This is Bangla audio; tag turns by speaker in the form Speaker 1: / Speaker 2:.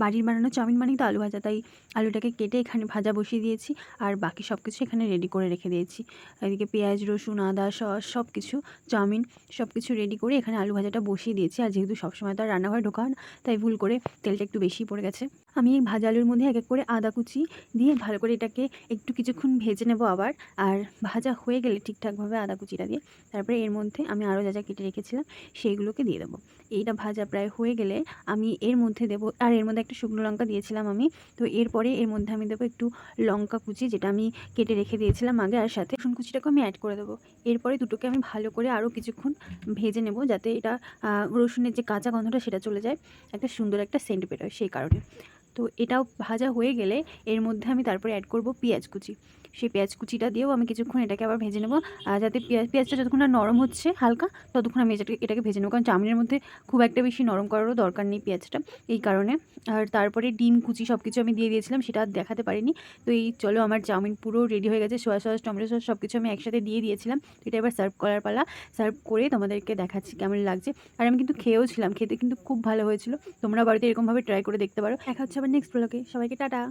Speaker 1: বাড়ির বানানো চাউমিন মানেই তো আলু ভাজা, তাই আলুটাকে কেটে এখানে ভাজা বসিয়ে দিয়েছি আর বাকি সব কিছু এখানে রেডি করে রেখে দিয়েছি। এদিকে পেঁয়াজ, রসুন, আদা, সস সব কিছু, চাউমিন সব কিছু রেডি করে এখানে আলু ভাজাটা বসিয়ে দিয়েছি। আর যেহেতু সবসময় তো আর রান্নাঘরে ঢোকা হয় না, তাই ভুল করে তেলটা একটু বেশি পড়ে গেছে। আমি এই ভাজা আলুর মধ্যে এক এক করে আদা কুচি দিয়ে ভালো করে এটাকে একটু কিছুক্ষণ ভেজে নেব আবার। আর ভাজা হয়ে গেলে ঠিকঠাকভাবে আদা কুচিটা দিয়ে তারপরে এর মধ্যে আমি আরও যা যা কেটে রেখেছিলাম সেইগুলোকে দিয়ে দেবো। এইটা ভাজা প্রায় হয়ে গেলে আমি এর মধ্যে দেবো, আর এর মধ্যে একটা শুকনো লঙ্কা দিয়েছিলাম আমি। তো এরপরে এর মধ্যে আমি দেবো একটু লঙ্কা কুচি, যেটা আমি কেটে রেখে দিয়েছিলাম আগে, আর সাথে রসুন কুচিটাকে আমি অ্যাড করে দেবো। এরপরে দুটোকে আমি ভালো করে আরও কিছুক্ষণ ভেজে নেব, যাতে এটা রসুনের যে কাঁচা গন্ধটা সেটা চলে যায়, একটা সুন্দর একটা সেন্ট বেরোয় সেই কারণে। তো এটাও ভাজা হয়ে গেলে এর মধ্যে আমি তারপরে অ্যাড করব পেঁয়াজ কুচি। সেই পেঁয়াজ কুচিটা দিয়েও আমি কিছুক্ষণ এটাকে আবার ভেজে নেব, যাতে পেঁয়াজটা যতক্ষণ না নরম হচ্ছে হালকা, ততক্ষণ আমি এটাকে ভেজে নেব। কারণ চাউমিনের মধ্যে খুব একটা বেশি নরম করারও দরকার নেই পেঁয়াজটা, এই কারণে। আর তারপরে ডিম কুচি সব কিছু আমি দিয়ে দিয়েছিলাম, সেটা আর দেখাতে পারিনি। তো এই চলো, আমার চাউমিন পুরো রেডি হয়ে গেছে। সোয়া সস, টমেটো সস সব কিছু আমি একসাথে দিয়ে দিয়েছিলাম। এটা এবার সার্ভ করার পালা। সার্ভ করে তোমাদেরকে দেখাচ্ছি কেমন লাগছে। আর আমি কিন্তু খেয়েও ছিলাম, খেতে কিন্তু খুব ভালো হয়েছিল। তোমরা বাড়িতে এরকমভাবে ট্রাই করে দেখতে পারো। দেখা হচ্ছে আবার নেক্সট ব্লগে। সবাইকে টাটা।